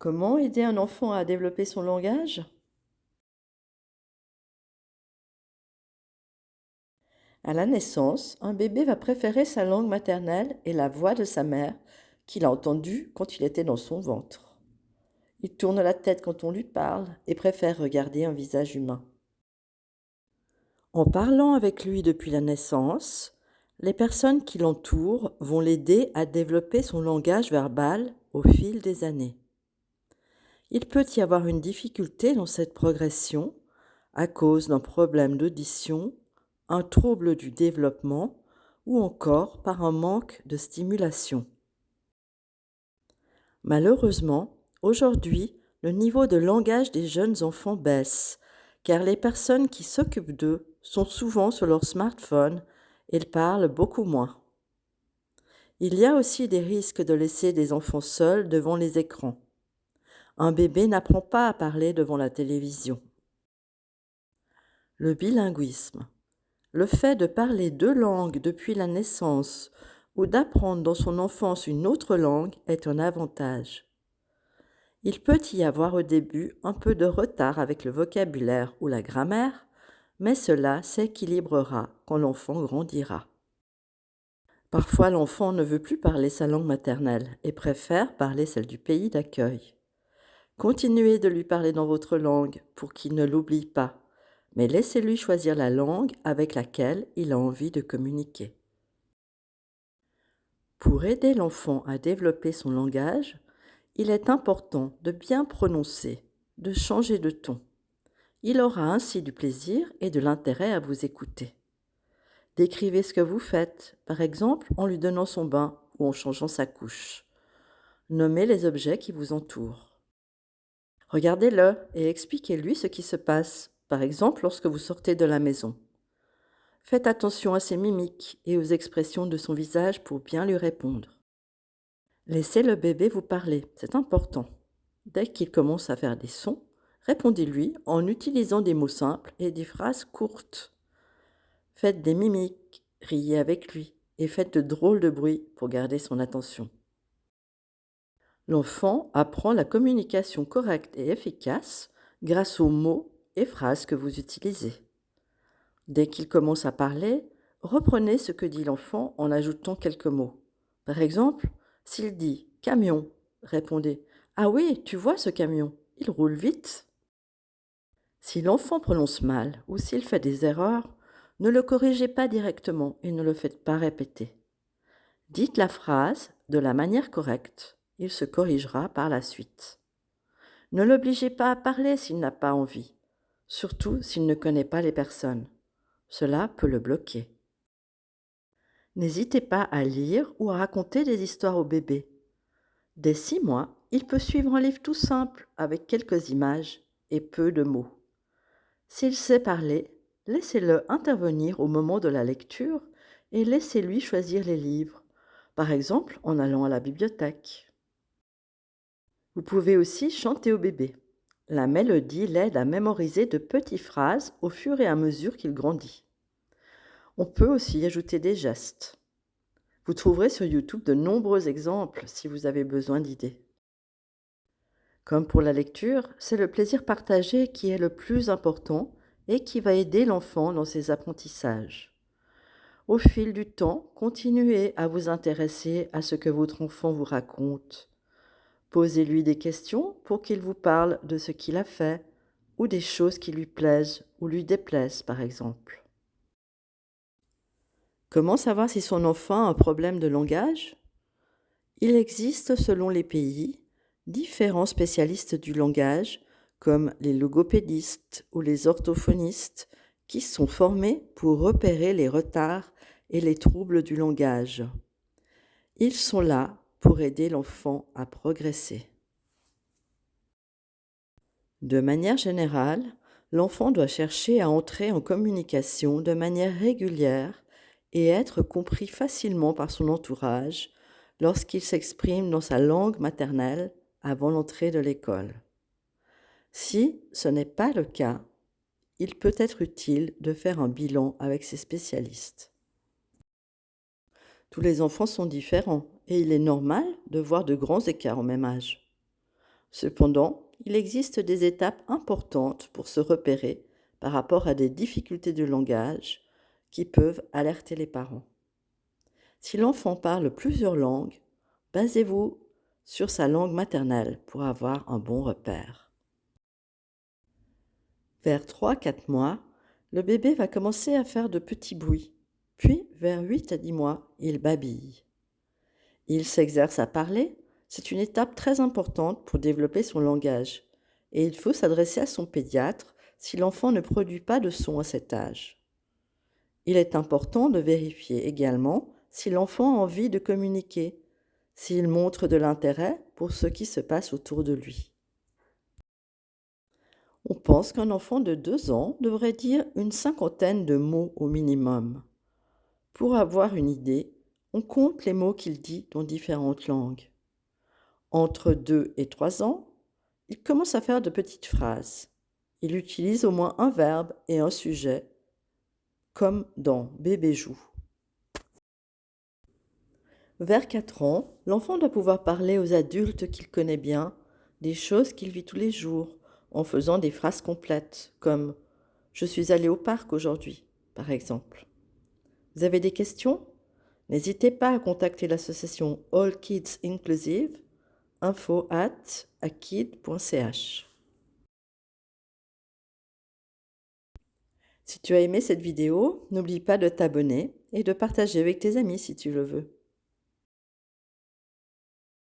Comment aider un enfant à développer son langage? À la naissance, un bébé va préférer sa langue maternelle et la voix de sa mère qu'il a entendue quand il était dans son ventre. Il tourne la tête quand on lui parle et préfère regarder un visage humain. En parlant avec lui depuis la naissance, les personnes qui l'entourent vont l'aider à développer son langage verbal au fil des années. Il peut y avoir une difficulté dans cette progression à cause d'un problème d'audition, un trouble du développement ou encore par un manque de stimulation. Malheureusement, aujourd'hui, le niveau de langage des jeunes enfants baisse, car les personnes qui s'occupent d'eux sont souvent sur leur smartphone et parlent beaucoup moins. Il y a aussi des risques de laisser des enfants seuls devant les écrans. Un bébé n'apprend pas à parler devant la télévision. Le bilinguisme. Le fait de parler deux langues depuis la naissance ou d'apprendre dans son enfance une autre langue est un avantage. Il peut y avoir au début un peu de retard avec le vocabulaire ou la grammaire, mais cela s'équilibrera quand l'enfant grandira. Parfois, l'enfant ne veut plus parler sa langue maternelle et préfère parler celle du pays d'accueil. Continuez de lui parler dans votre langue pour qu'il ne l'oublie pas, mais laissez-lui choisir la langue avec laquelle il a envie de communiquer. Pour aider l'enfant à développer son langage, il est important de bien prononcer, de changer de ton. Il aura ainsi du plaisir et de l'intérêt à vous écouter. Décrivez ce que vous faites, par exemple en lui donnant son bain ou en changeant sa couche. Nommez les objets qui vous entourent. Regardez-le et expliquez-lui ce qui se passe, par exemple lorsque vous sortez de la maison. Faites attention à ses mimiques et aux expressions de son visage pour bien lui répondre. Laissez le bébé vous parler, c'est important. Dès qu'il commence à faire des sons, répondez-lui en utilisant des mots simples et des phrases courtes. Faites des mimiques, riez avec lui et faites de drôles de bruits pour garder son attention. L'enfant apprend la communication correcte et efficace grâce aux mots et phrases que vous utilisez. Dès qu'il commence à parler, reprenez ce que dit l'enfant en ajoutant quelques mots. Par exemple, s'il dit « camion », répondez « Ah oui, tu vois ce camion, il roule vite ». Si l'enfant prononce mal ou s'il fait des erreurs, ne le corrigez pas directement et ne le faites pas répéter. Dites la phrase de la manière correcte, il se corrigera par la suite. Ne l'obligez pas à parler s'il n'a pas envie, surtout s'il ne connaît pas les personnes. Cela peut le bloquer. N'hésitez pas à lire ou à raconter des histoires au bébé. Dès 6 mois, il peut suivre un livre tout simple avec quelques images et peu de mots. S'il sait parler, laissez-le intervenir au moment de la lecture et laissez-lui choisir les livres, par exemple en allant à la bibliothèque. Vous pouvez aussi chanter au bébé. La mélodie l'aide à mémoriser de petites phrases au fur et à mesure qu'il grandit. On peut aussi ajouter des gestes. Vous trouverez sur YouTube de nombreux exemples si vous avez besoin d'idées. Comme pour la lecture, c'est le plaisir partagé qui est le plus important et qui va aider l'enfant dans ses apprentissages. Au fil du temps, continuez à vous intéresser à ce que votre enfant vous raconte. Posez-lui des questions pour qu'il vous parle de ce qu'il a fait ou des choses qui lui plaisent ou lui déplaisent, par exemple. Comment savoir si son enfant a un problème de langage? Il existe, selon les pays, différents spécialistes du langage, comme les logopédistes ou les orthophonistes, qui sont formés pour repérer les retards et les troubles du langage. Ils sont là pour aider l'enfant à progresser. De manière générale, l'enfant doit chercher à entrer en communication de manière régulière et être compris facilement par son entourage lorsqu'il s'exprime dans sa langue maternelle avant l'entrée de l'école. Si ce n'est pas le cas, il peut être utile de faire un bilan avec ses spécialistes. Tous les enfants sont différents et il est normal de voir de grands écarts au même âge. Cependant, il existe des étapes importantes pour se repérer par rapport à des difficultés de langage qui peuvent alerter les parents. Si l'enfant parle plusieurs langues, basez-vous sur sa langue maternelle pour avoir un bon repère. Vers 3-4 mois, le bébé va commencer à faire de petits bruits, puis vers 8 à 10 mois, il babille. Il s'exerce à parler, c'est une étape très importante pour développer son langage, et il faut s'adresser à son pédiatre si l'enfant ne produit pas de son à cet âge. Il est important de vérifier également si l'enfant a envie de communiquer, s'il montre de l'intérêt pour ce qui se passe autour de lui. On pense qu'un enfant de 2 ans devrait dire une 50aine de mots au minimum. Pour avoir une idée, on compte les mots qu'il dit dans différentes langues. Entre 2 et 3 ans, il commence à faire de petites phrases. Il utilise au moins un verbe et un sujet, comme dans Bébé joue. Vers 4 ans, l'enfant doit pouvoir parler aux adultes qu'il connaît bien, des choses qu'il vit tous les jours, en faisant des phrases complètes, comme « Je suis allé au parc aujourd'hui », par exemple. Vous avez des questions? N'hésitez pas à contacter l'association All Kids Inclusive, info@akid.ch. Si tu as aimé cette vidéo, n'oublie pas de t'abonner et de partager avec tes amis si tu le veux.